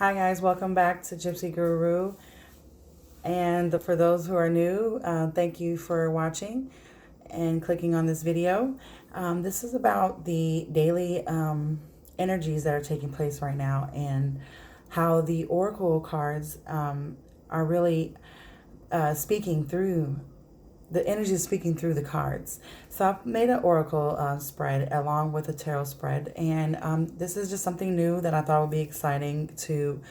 Hi guys, welcome back to Gypsy Guru. And for those who are new, thank you for watching and clicking on this video. This is about the daily energies that are taking place right now and how the oracle cards are really speaking through the energy is speaking through the cards. So I've made an oracle spread along with a tarot spread, and this is just something new that I thought would be exciting to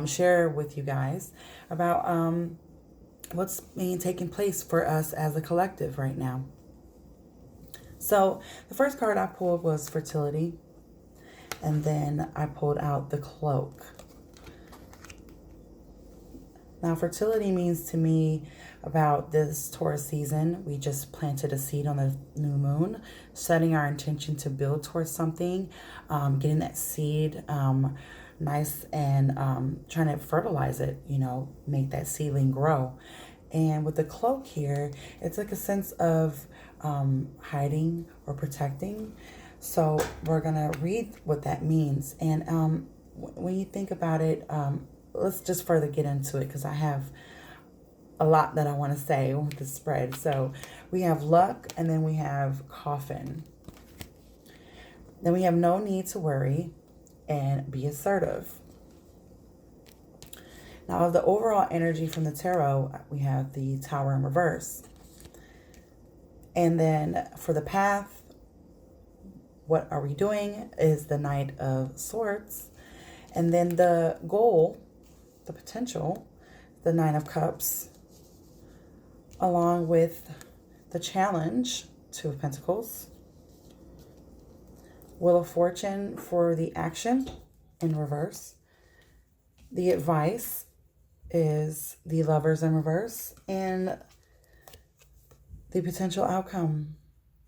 share with you guys about what's being taking place for us as a collective right now. So the first card I pulled was fertility, and then I pulled out the cloak. Now, fertility means to me about this Taurus season, we just planted a seed on the new moon, setting our intention to build towards something, getting that seed nice and trying to fertilize it, make that seedling grow. And with the cloak here, it's like a sense of hiding or protecting. So we're going to read what that means. And when you think about it, let's just further get into it because I have a lot that I want to say with the spread. So we have luck, and then we have coffin. Then we have no need to worry and be assertive. Now, of the overall energy from the tarot, we have the Tower in reverse. And then for the path, what are we doing is the Knight of Swords. And then the goal, the potential, the Nine of Cups, along with the challenge, Two of Pentacles, Wheel of Fortune for the action in reverse. The advice is the Lovers in reverse, and the potential outcome,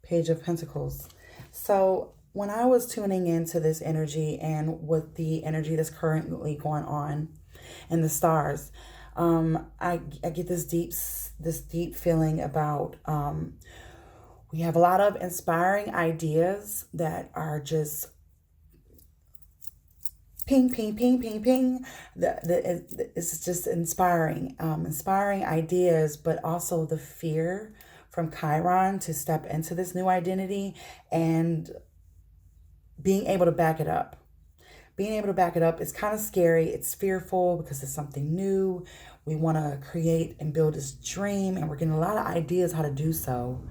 Page of Pentacles. So when I was tuning into this energy and with the energy that's currently going on in the stars, I get this deep feeling about we have a lot of inspiring ideas that are just ping, ping, ping, ping, ping. It's just inspiring ideas, but also the fear from Chiron to step into this new identity and being able to back it up. Being able to back it up is kind of scary. It's fearful because it's something new. We want to create and build this dream, and we're getting a lot of ideas how to do so.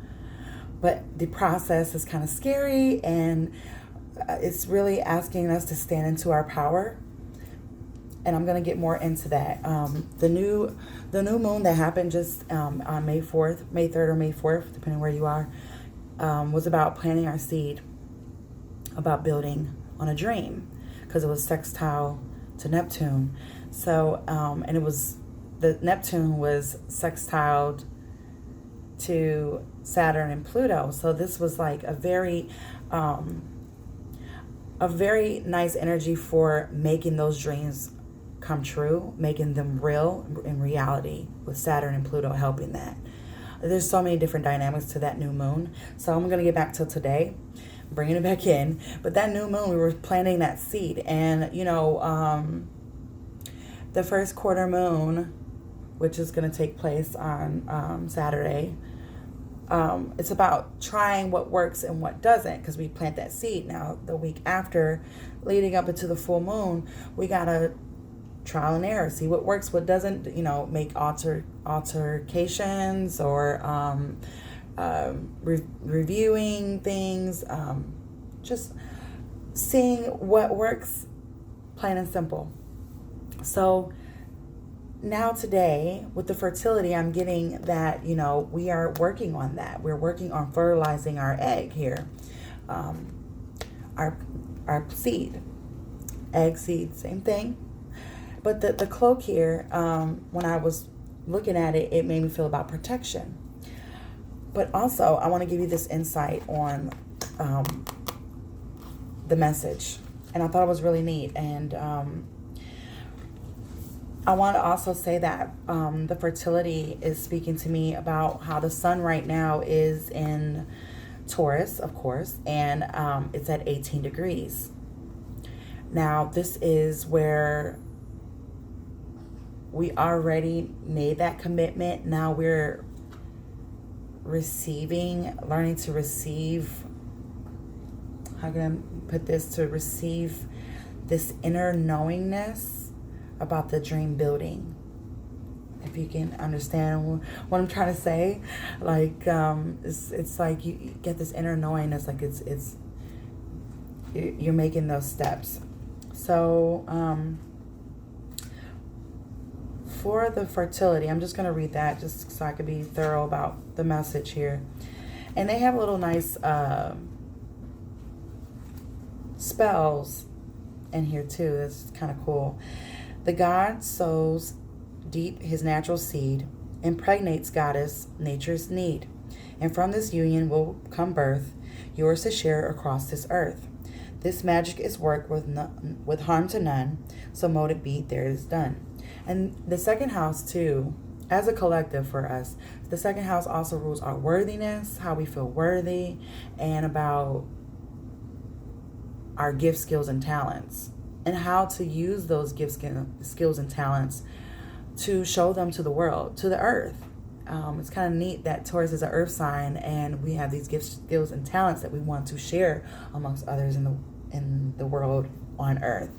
But the process is kind of scary, and it's really asking us to stand into our power. And I'm going to get more into that. The new moon that happened just on May 4th, May 3rd or May 4th, depending where you are, was about planting our seed, about building on a dream, because it was sextile to Neptune. So, and it was, the Neptune was sextiled to Saturn and Pluto. So this was like a very nice energy for making those dreams come true, making them real in reality, with Saturn and Pluto helping that. There's so many different dynamics to that new moon. So I'm going to get back to today, bringing it back in. But that new moon, we were planting that seed. And, the first quarter moon, which is going to take place on Saturday, it's about trying what works and what doesn't, because we plant that seed. Now, the week after, leading up into the full moon, we got to trial and error, see what works, what doesn't, make altercations or reviewing things, just seeing what works, plain and simple. So now today with the fertility, I'm getting that, we are working on that. We're working on fertilizing our egg here, our seed, egg, seed, same thing. But the cloak here, when I was looking at it, it made me feel about protection. But also, I want to give you this insight on the message. And I thought it was really neat. And I want to also say that the fertility is speaking to me about how the sun right now is in Taurus, of course, and it's at 18 degrees. Now, this is where we already made that commitment. Now we're learning to receive, how can I put this, to receive this inner knowingness about the dream building. If you can understand what I'm trying to say, like it's like you get this inner knowingness, like it's you're making those steps. So for the fertility, I'm just going to read that just so I can be thorough about the message here. And they have a little nice spells in here too. That's kind of cool. The god sows deep his natural seed, impregnates goddess nature's need, and from this union will come birth, yours to share across this earth. This magic is worked with harm to none, so mote it be, there it is done. And the second house too, as a collective for us, the second house also rules our worthiness, how we feel worthy, and about our gifts, skills, and talents, and how to use those gifts, skills, and talents to show them to the world, to the earth. It's kind of neat that Taurus is an earth sign, and we have these gifts, skills, and talents that we want to share amongst others in the world on earth.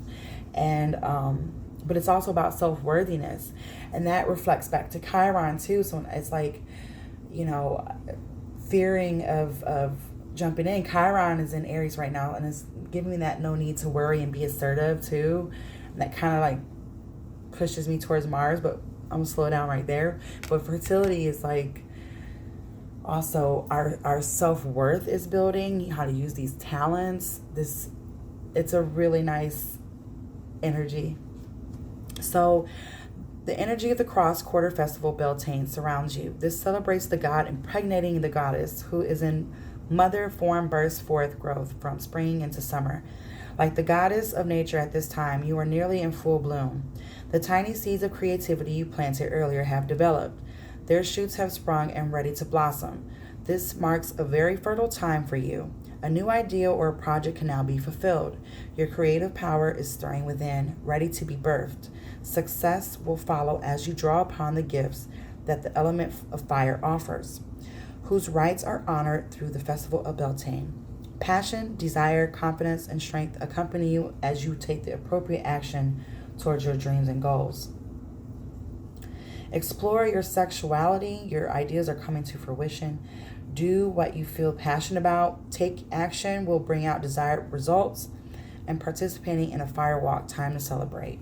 And but it's also about self-worthiness, and that reflects back to Chiron too. So it's like, fearing of jumping in. Chiron is in Aries right now, and it's giving me that no need to worry and be assertive too. And that kind of like pushes me towards Mars, but I'm gonna slow down right there. But fertility is like also our self-worth is building, how to use these talents. It's a really nice energy. So the energy of the Cross Quarter Festival Beltane surrounds you. This celebrates the god impregnating the goddess, who is in mother form, bursts forth growth from spring into summer. Like the goddess of nature at this time, you are nearly in full bloom. The tiny seeds of creativity you planted earlier have developed. Their shoots have sprung and ready to blossom. This marks a very fertile time for you. A new idea or a project can now be fulfilled. Your creative power is stirring within, ready to be birthed. Success will follow as you draw upon the gifts that the element of fire offers, whose rights are honored through the Festival of Beltane. Passion, desire, confidence, and strength accompany you as you take the appropriate action towards your dreams and goals. Explore your sexuality. Your ideas are coming to fruition. Do what you feel passionate about. Take action will bring out desired results. And participating in a fire walk, time to celebrate.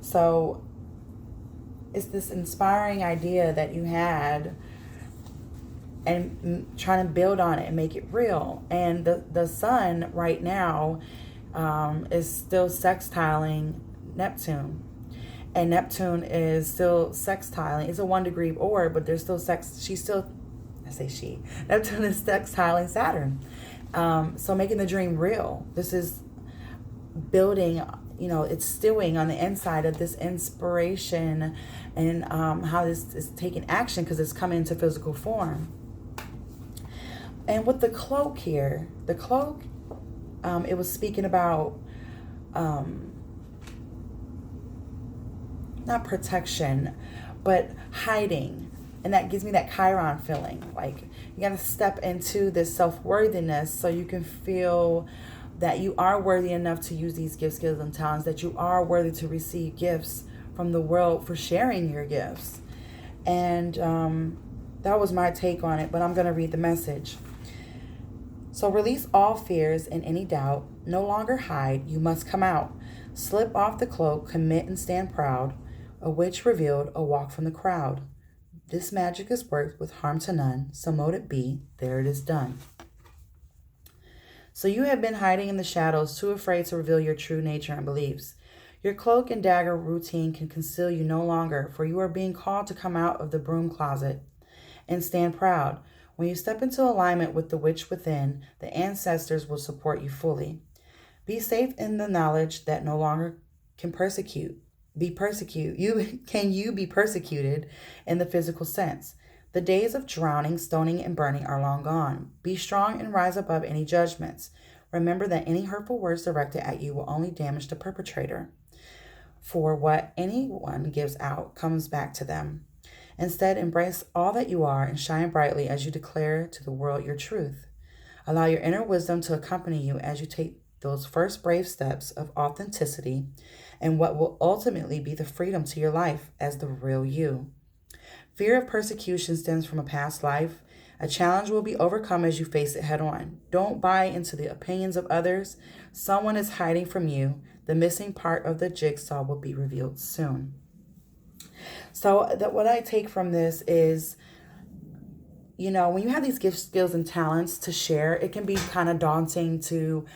So it's this inspiring idea that you had, and trying to build on it and make it real. And the sun right now is still sextiling Neptune. And Neptune is still sextiling. It's a 1 degree orb, but there's still Neptune is sextiling Saturn. So making the dream real. This is building, it's stewing on the inside of this inspiration, and how this is taking action because it's coming into physical form. And with the cloak here, it was speaking about not protection, but hiding. And that gives me that Chiron feeling. Like you got to step into this self-worthiness so you can feel that you are worthy enough to use these gifts, skills, and talents, that you are worthy to receive gifts from the world for sharing your gifts. And that was my take on it, but I'm going to read the message. So release all fears and any doubt. No longer hide. You must come out. Slip off the cloak, commit and stand proud. A witch revealed, a walk from the crowd. This magic is worked with harm to none, so mote it be, there it is done. So you have been hiding in the shadows, too afraid to reveal your true nature and beliefs. Your cloak and dagger routine can conceal you no longer, for you are being called to come out of the broom closet and stand proud. When you step into alignment with the witch within, the ancestors will support you fully. Be safe in the knowledge that no longer can you be persecuted in the physical sense. The days of drowning, stoning, and burning are long gone. Be strong and rise above any judgments. Remember that any hurtful words directed at you will only damage the perpetrator. for what anyone gives out comes back to them. Instead, embrace all that you are and shine brightly as you declare to the world your truth. Allow your inner wisdom to accompany you as you take those first brave steps of authenticity and what will ultimately be the freedom to your life as the real you. Fear of persecution stems from a past life. A challenge will be overcome as you face it head on. Don't buy into the opinions of others. Someone is hiding from you. The missing part of the jigsaw will be revealed soon. So what I take from this is, when you have these gifts, skills, and talents to share, it can be kind of daunting to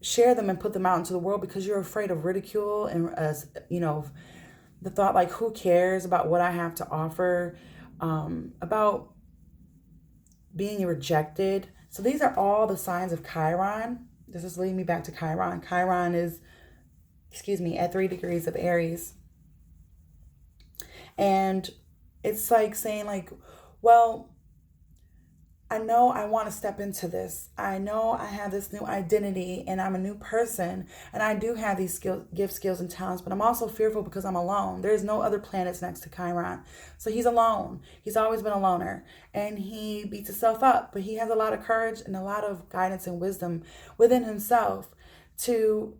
share them and put them out into the world because you're afraid of ridicule and, the thought like, who cares about what I have to offer, about being rejected. So these are all the signs of Chiron. This is leading me back to Chiron. Chiron is, at 3 degrees of Aries. And it's like saying like, well, I know I want to step into this. I know I have this new identity and I'm a new person and I do have these gifts, skills, and talents, but I'm also fearful because I'm alone. There's no other planets next to Chiron. So he's alone. He's always been a loner and he beats himself up, but he has a lot of courage and a lot of guidance and wisdom within himself to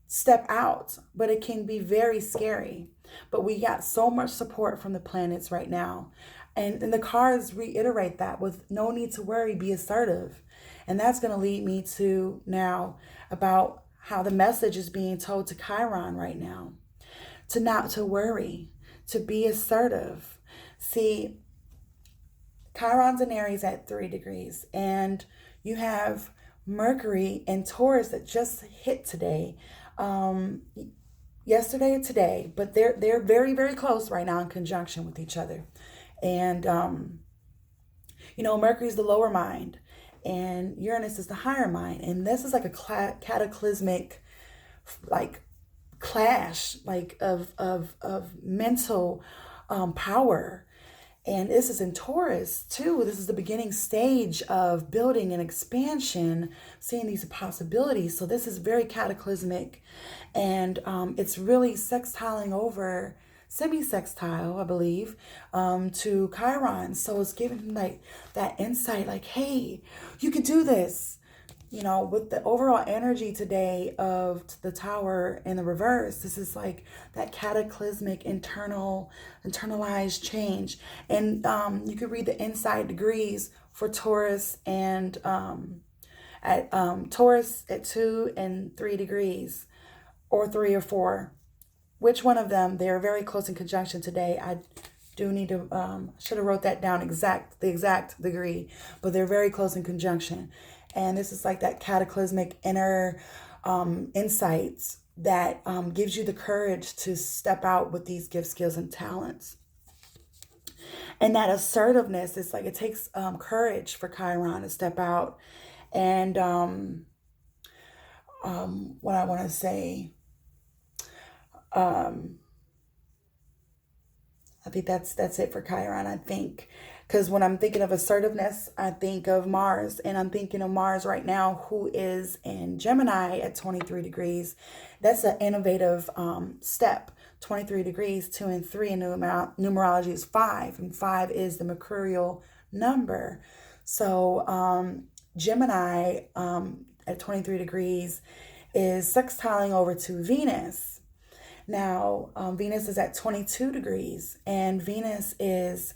step out, but it can be very scary. But we got so much support from the planets right now. And the cards reiterate that with no need to worry, be assertive. And that's going to lead me to now about how the message is being told to Chiron right now. To not to worry, to be assertive. See, Chiron's in Aries at 3 degrees. And you have Mercury and Taurus that just hit today. Yesterday and today. But they're very, very close right now in conjunction with each other. And, Mercury's the lower mind and Uranus is the higher mind. And this is like a cataclysmic, like clash, like of mental, power. And this is in Taurus too. This is the beginning stage of building and expansion, seeing these possibilities. So this is very cataclysmic and, it's really sextiling over semi-sextile, I believe, to Chiron. So it's giving him like that insight, like, hey, you could do this. With the overall energy today of the Tower in the reverse, this is like that cataclysmic internalized change. And you could read the inside degrees for Taurus and at Taurus at 2 and 3 degrees, or 3 or 4. Which one of them? They're very close in conjunction today. I do need to, should have wrote that down, the exact degree, but they're very close in conjunction. And this is like that cataclysmic inner insights that gives you the courage to step out with these gifts, skills, and talents. And that assertiveness is like, it takes courage for Chiron to step out. And what I want to say, I think that's it for Chiron, I think. Because when I'm thinking of assertiveness, I think of Mars. And I'm thinking of Mars right now, who is in Gemini at 23 degrees. That's an innovative step. 23 degrees, 2 and 3 in numerology is 5. And 5 is the mercurial number. So Gemini at 23 degrees is sextiling over to Venus. Now, Venus is at 22 degrees, and Venus is,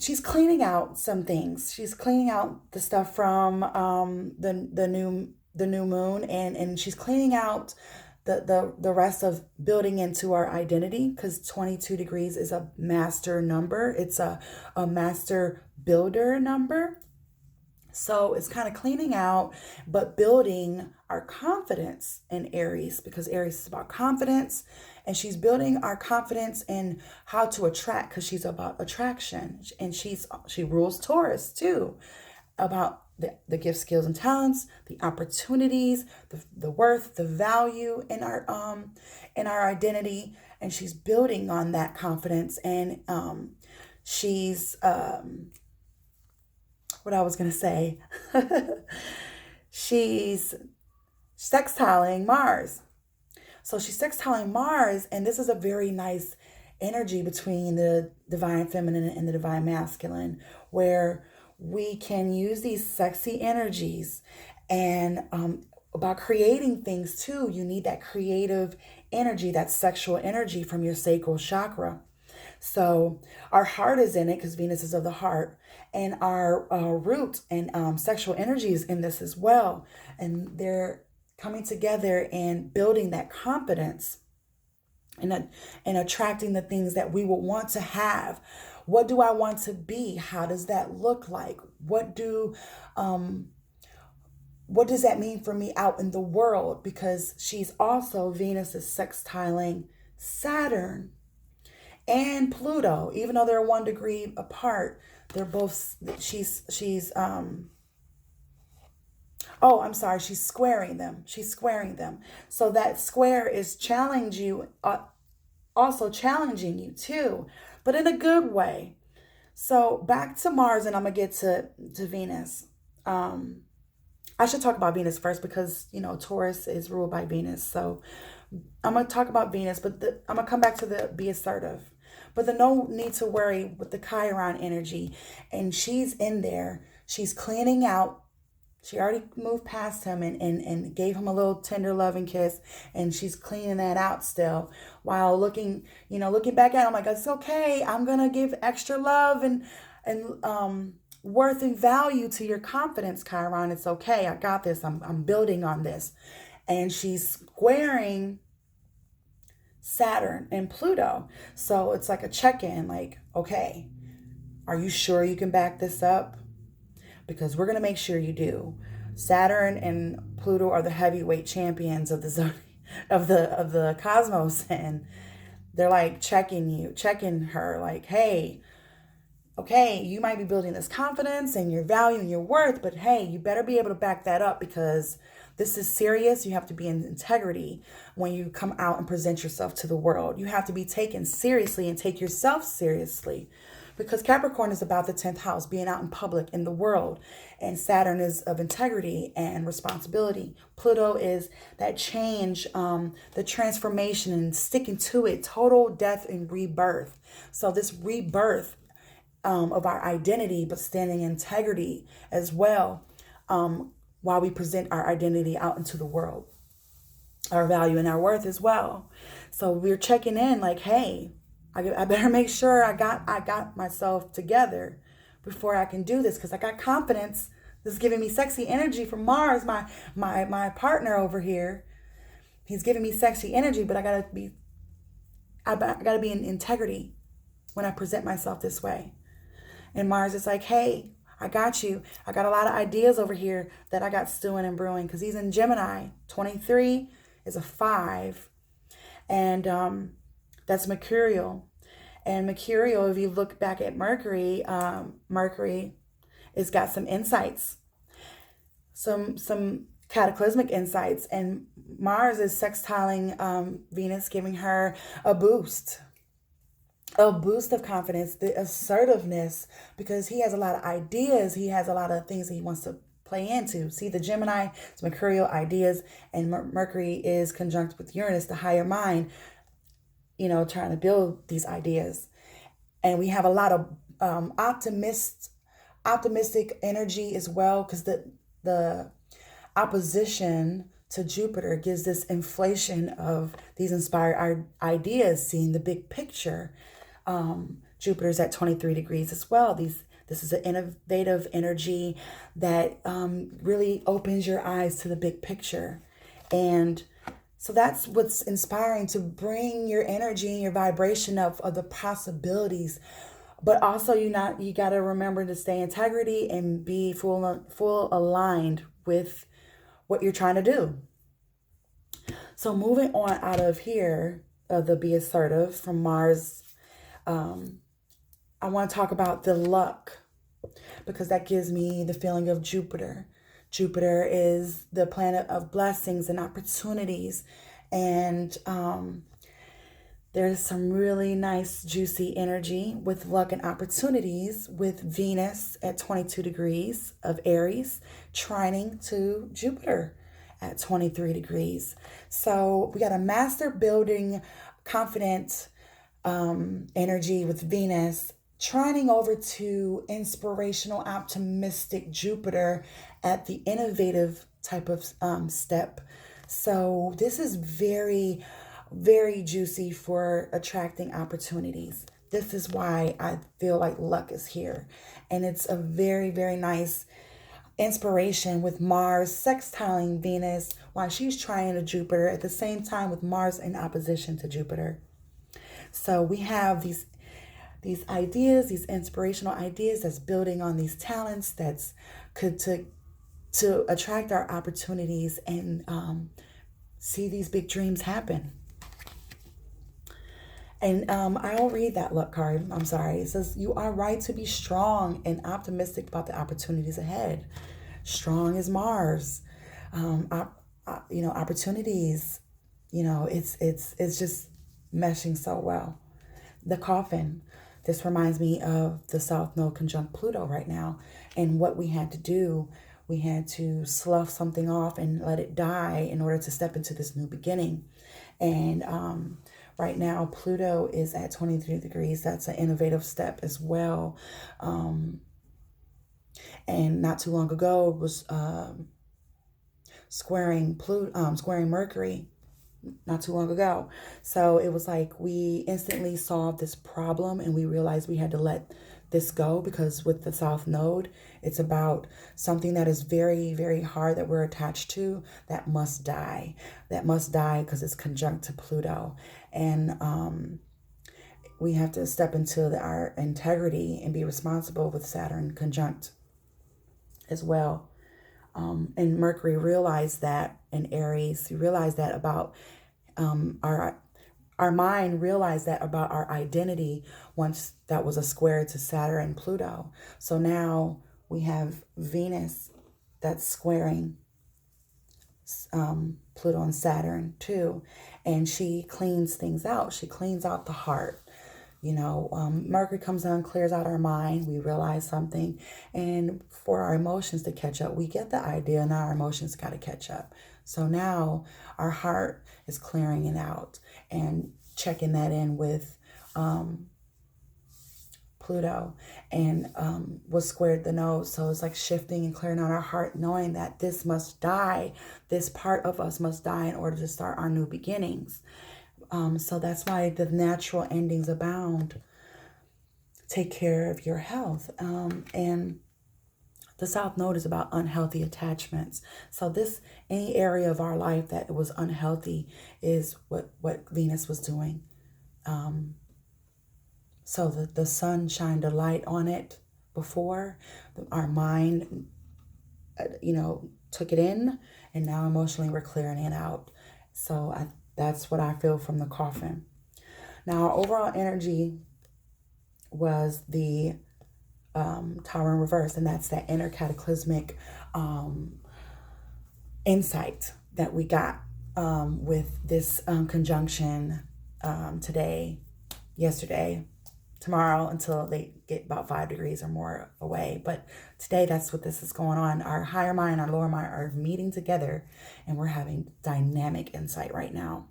she's cleaning out some things. She's cleaning out the stuff from the new moon, and she's cleaning out the rest of building into our identity, because 22 degrees is a master number. It's a master builder number. So it's kind of cleaning out, but building our confidence in Aries, because Aries is about confidence, and she's building our confidence in how to attract, because she's about attraction, and she rules Taurus too, about the gifts, skills, and talents, the opportunities, the worth, the value in our identity, and she's building on that confidence, and she's what I was going to say. She's sextiling Mars. So she's sextiling Mars, and this is a very nice energy between the divine feminine and the divine masculine, where we can use these sexy energies. And about creating things too, you need that creative energy, that sexual energy from your sacral chakra. So our heart is in it because Venus is of the heart, and our root and sexual energy is in this as well. And they're coming together and building that confidence and attracting the things that we would want to have. What do I want to be? How does that look like? What does that mean for me out in the world? Because Venus is sextiling Saturn and Pluto, even though they're 1 degree apart. They're both, she's squaring them. She's squaring them. So that square is also challenging you too, but in a good way. So back to Mars, and I'm gonna get to Venus. I should talk about Venus first because Taurus is ruled by Venus. So I'm gonna talk about Venus, but I'm gonna come back to the be assertive. But the no need to worry with the Chiron energy, and she's in there. She's cleaning out. She already moved past him and gave him a little tender loving kiss, and she's cleaning that out still while looking back at him like, it's okay. I'm gonna give extra love and worth and value to your confidence, Chiron. It's okay. I got this. I'm building on this. And she's squaring Saturn and Pluto. So it's like a check-in, like, okay, are you sure you can back this up? Because we're going to make sure you do. Saturn and Pluto are the heavyweight champions of the cosmos, and they're like checking her like, hey, okay, you might be building this confidence and your value and your worth, but hey, you better be able to back that up because this is serious. You have to be in integrity when you come out and present yourself to the world. You have to be taken seriously and take yourself seriously, because Capricorn is about the 10th house, being out in public in the world. And Saturn is of integrity and responsibility. Pluto is that change, the transformation and sticking to it, total death and rebirth. So this rebirth of our identity, but standing in integrity as well, while we present our identity out into the world, our value and our worth as well. So we're checking in like, hey, I better make sure I got myself together before I can do this, because I got confidence. This is giving me sexy energy from Mars, my partner over here. He's giving me sexy energy, but I gotta be in integrity when I present myself this way. And Mars is like, hey, I got you. I got a lot of ideas over here that I got stewing and brewing, because he's in Gemini. 23 is a 5. And that's Mercurial. And Mercurial, if you look back at Mercury, Mercury has got some insights, some cataclysmic insights. And Mars is sextiling Venus, giving her a boost of confidence, the assertiveness, because he has a lot of ideas. He has a lot of things that he wants to play into. See, the Gemini is Mercurial ideas, and Mercury is conjunct with Uranus, the higher mind, trying to build these ideas. And we have a lot of optimistic energy as well, because the opposition to Jupiter gives this inflation of these inspired ideas, seeing the big picture. Jupiter's at 23 degrees as well. This is an innovative energy that really opens your eyes to the big picture. And so that's what's inspiring, to bring your energy and your vibration of the possibilities. But also you got to remember to stay in integrity and be full aligned with what you're trying to do. So moving on out of here, the be assertive from Mars, I want to talk about the luck, because that gives me the feeling of Jupiter. Jupiter is the planet of blessings and opportunities. And there's some really nice, juicy energy with luck and opportunities with Venus at 22 degrees of Aries, trining to Jupiter at 23 degrees. So we got a master building confident energy with Venus trining over to inspirational, optimistic Jupiter at the innovative type of step. So this is very, very juicy for attracting opportunities. This is why I feel like luck is here. And it's a very, very nice inspiration with Mars sextiling Venus while she's trying to Jupiter at the same time with Mars in opposition to Jupiter. So we have these ideas, these inspirational ideas that's building on these talents that's could to attract our opportunities and see these big dreams happen. And I'll read that luck card. I'm sorry. It says, you are right to be strong and optimistic about the opportunities ahead. Strong is Mars. Opportunities, it's just meshing so well. The coffin. This reminds me of the South Node conjunct Pluto right now. And what we had to do, we had to slough something off and let it die in order to step into this new beginning. And right now, Pluto is at 23 degrees. That's an innovative step as well. And not too long ago, it was squaring Mercury. Not too long ago. So it was like we instantly solved this problem and we realized we had to let this go, because with the South Node, it's about something that is very, very hard that we're attached to that must die. That must die because it's conjunct to Pluto. And we have to step into our integrity and be responsible with Saturn conjunct as well. And Mercury realized that in Aries. He realized that about our mind realized that about our identity once that was a square to Saturn and Pluto. So now we have Venus that's squaring Pluto and Saturn too. And she cleans things out. She cleans out the heart. Mercury comes down, clears out our mind. We realize something. And for our emotions to catch up, we get the idea. Now our emotions got to catch up. So now our heart is clearing it out and checking that in with Pluto and was squared the nose. So it's like shifting and clearing out our heart, knowing that this must die. This part of us must die in order to start our new beginnings. So that's why the natural endings abound. Take care of your health. And the South Node is about unhealthy attachments. So any area of our life that was unhealthy is what Venus was doing. So the sun shined a light on it before. Our mind, took it in, and now emotionally we're clearing it out. So that's what I feel from the coffin. Now, our overall energy was the Tower in reverse, and that's that inner cataclysmic insight that we got with this conjunction today, yesterday, tomorrow, until they get about 5 degrees or more away. But today, that's what this is going on. Our higher mind, our lower mind are meeting together, and we're having dynamic insight right now.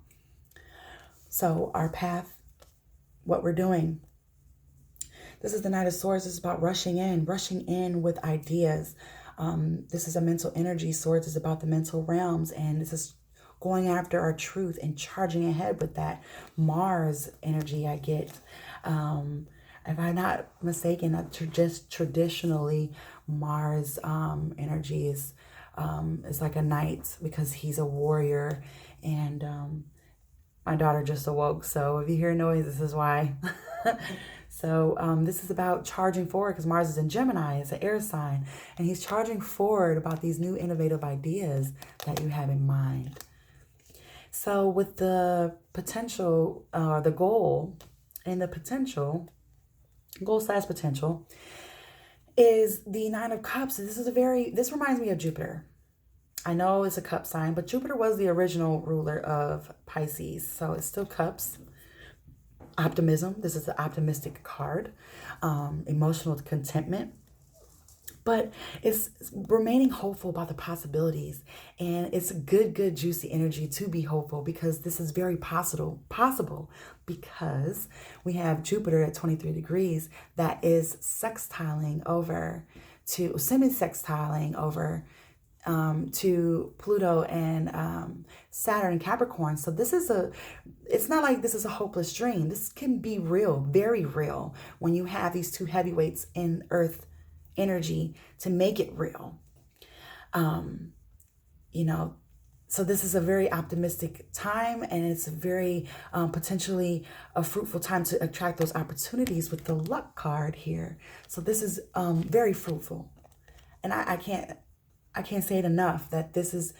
So our path, what we're doing. This is the Knight of Swords. This is about rushing in with ideas. This is a mental energy. Swords is about the mental realms, and this is going after our truth and charging ahead with that Mars energy I get. If I'm not mistaken, just traditionally Mars energy is like a knight because he's a warrior. And my daughter just awoke, so if you hear noise, this is why. So this is about charging forward because Mars is in Gemini. It's an air sign. And he's charging forward about these new innovative ideas that you have in mind. So with the potential, the goal and the potential, goal/potential, is the Nine of Cups. This reminds me of Jupiter. I know it's a cup sign, but Jupiter was the original ruler of Pisces. So it's still cups. Optimism. This is the optimistic card. Emotional contentment. But it's remaining hopeful about the possibilities, and it's good juicy energy to be hopeful, because this is very possible because we have Jupiter at 23 degrees that is semi-sextiling over to Pluto and Saturn and Capricorn. So it's not like this is a hopeless dream. This can be real, very real, when you have these two heavyweights in Earth energy to make it real. So this is a very optimistic time, and it's a very potentially a fruitful time to attract those opportunities with the luck card here. So this is very fruitful, and I can't say it enough that this is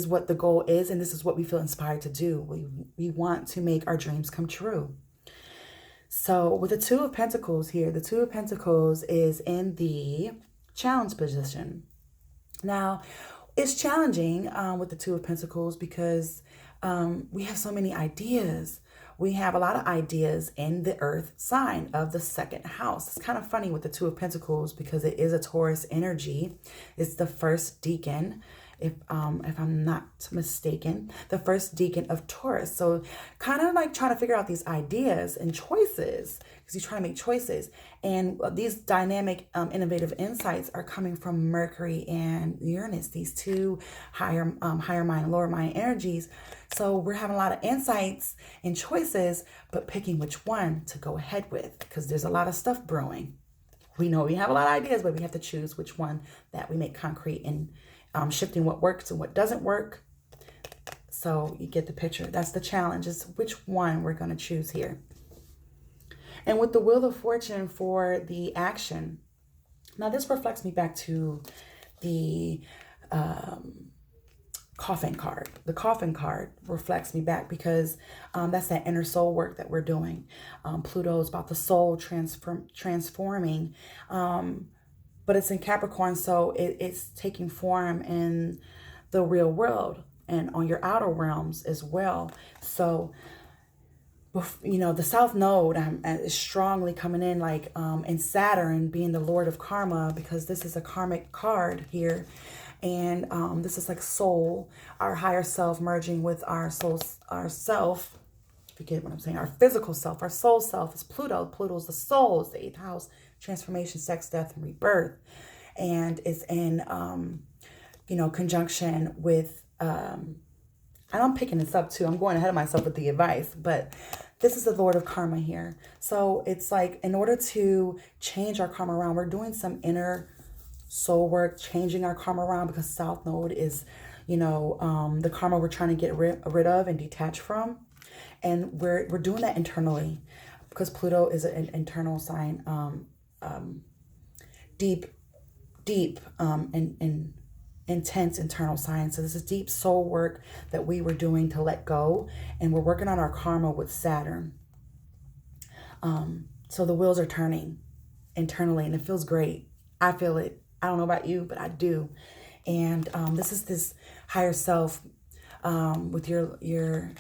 what the goal is, and this is what we feel inspired to do. We want to make our dreams come true. So with the Two of Pentacles here, the Two of Pentacles is in the challenge position. Now, it's challenging with the Two of Pentacles because we have so many ideas. We have a lot of ideas in the Earth sign of the second house. It's kind of funny with the Two of Pentacles because it is a Taurus energy. It's the first decan, if I'm not mistaken, the first decan of Taurus. So kind of like trying to figure out these ideas and choices, because you're trying to make choices. And these dynamic, innovative insights are coming from Mercury and Uranus, these two higher mind, lower mind energies. So we're having a lot of insights and choices, but picking which one to go ahead with, because there's a lot of stuff brewing. We know we have a lot of ideas, but we have to choose which one that we make concrete and shifting what works and what doesn't work. So you get the picture. That's the challenge, is which one we're going to choose here. And with the Wheel of Fortune for the action. Now this reflects me back to the Coffin card. The Coffin card reflects me back because that's that inner soul work that we're doing. Pluto is about the soul transforming. But it's in Capricorn, so it's taking form in the real world and on your outer realms as well. So, the South Node is strongly coming in, like in Saturn being the Lord of Karma, because this is a karmic card here. And this is like soul, our higher self merging with our soul, our self. Forget what I'm saying. Our physical self, our soul self is Pluto. Pluto's the soul, it's the 8th house, transformation, sex, death, and rebirth. And it's in, conjunction with, and I'm picking this up too. I'm going ahead of myself with the advice, but this is the Lord of Karma here. So it's like, in order to change our karma around, we're doing some inner soul work, changing our karma around, because South Node is, the karma we're trying to get rid of and detach from. And we're doing that internally, because Pluto is an internal sign, deep and intense internal sign. So this is deep soul work that we were doing to let go, and we're working on our karma with Saturn. So the wheels are turning internally, and it feels great. I feel it. I don't know about you, but I do. And this is this higher self with your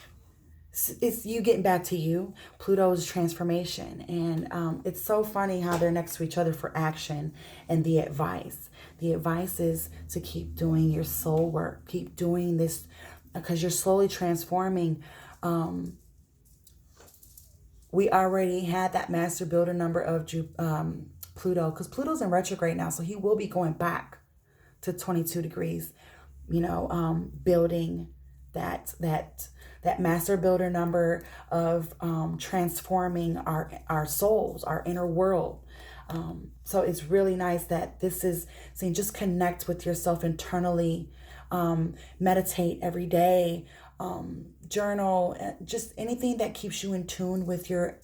it's you getting back to you. Pluto's transformation. And it's so funny how they're next to each other for action and the advice. The advice is to keep doing your soul work. Keep doing this because you're slowly transforming. We already had that master builder number of Pluto, because Pluto's in retrograde now. So he will be going back to 22 degrees, building that master builder number of transforming our souls, our inner world. So it's really nice that this is saying just connect with yourself internally, meditate every day, journal, just anything that keeps you in tune with your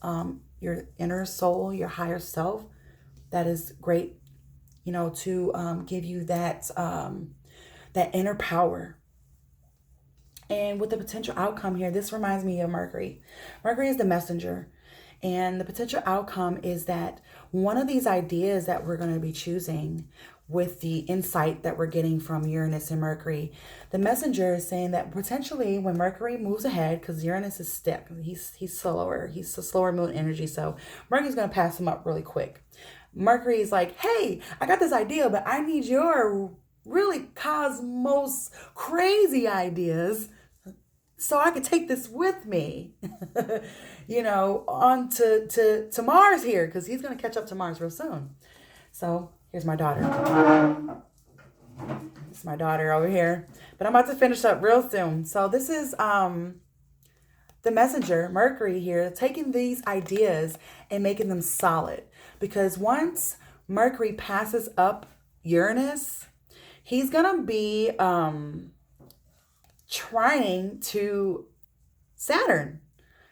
inner soul, your higher self. That is great, to give you that inner power. And with the potential outcome here, this reminds me of Mercury. Mercury is the messenger. And the potential outcome is that one of these ideas that we're going to be choosing with the insight that we're getting from Uranus and Mercury, the messenger is saying that potentially when Mercury moves ahead, because Uranus is stick, he's slower, he's a slower moon energy, so Mercury's going to pass him up really quick. Mercury is like, hey, I got this idea, but I need your really cosmos crazy ideas so I could take this with me, on to Mars here, because he's going to catch up to Mars real soon. So here's my daughter. It's my daughter over here. But I'm about to finish up real soon. So this is the messenger, Mercury here, taking these ideas and making them solid. Because once Mercury passes up Uranus, he's going to be trying to Saturn.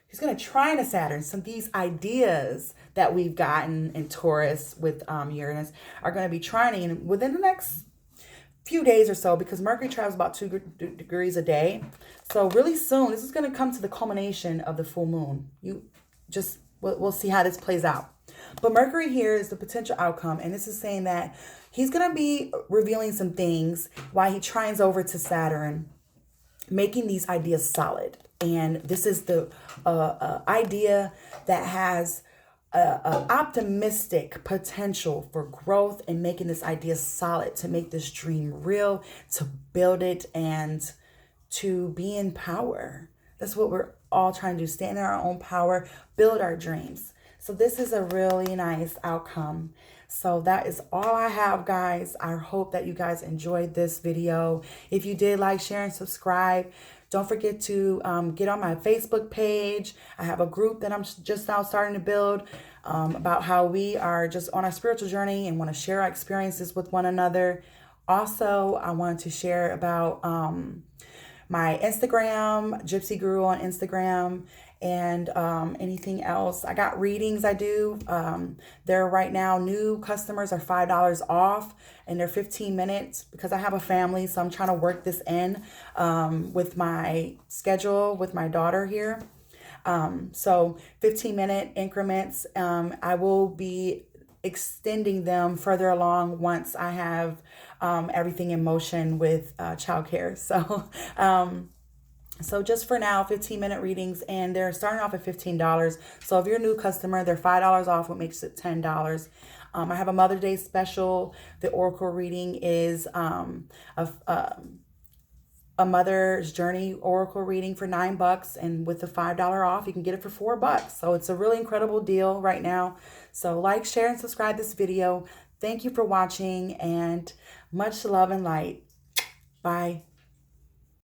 He's going to trine to Saturn. So these ideas that we've gotten in Taurus with Uranus are going to be trining within the next few days or so, because Mercury travels about 2 degrees a day. So really soon, this is going to come to the culmination of the full moon. We'll see how this plays out. But Mercury here is the potential outcome, and this is saying that he's going to be revealing some things while he trines over to Saturn, making these ideas solid. And this is the idea that has optimistic potential for growth and making this idea solid, to make this dream real, to build it, and to be in power. That's what we're all trying to do, stand in our own power, build our dreams. So this is a really nice outcome. So that is all I have, guys. I hope that you guys enjoyed this video. If you did, like, share, and subscribe. Don't forget to get on my Facebook page. I have a group that I'm just now starting to build about how we are just on our spiritual journey and want to share our experiences with one another. Also, I wanted to share about my Instagram, Gypsy Guru on Instagram, and anything else. I got readings I do. They're right now, new customers are $5 off, and they're 15 minutes because I have a family, so I'm trying to work this in with my schedule with my daughter here. So 15-minute increments. I will be extending them further along once I have everything in motion with childcare. So just for now, 15-minute readings, and they're starting off at $15. So if you're a new customer, they're $5 off, what makes it $10. I have a Mother's Day special. The oracle reading is a Mother's Journey oracle reading for $9, and with the $5 off, you can get it for $4. So it's a really incredible deal right now. So like, share, and subscribe this video. Thank you for watching, and much love and light. Bye.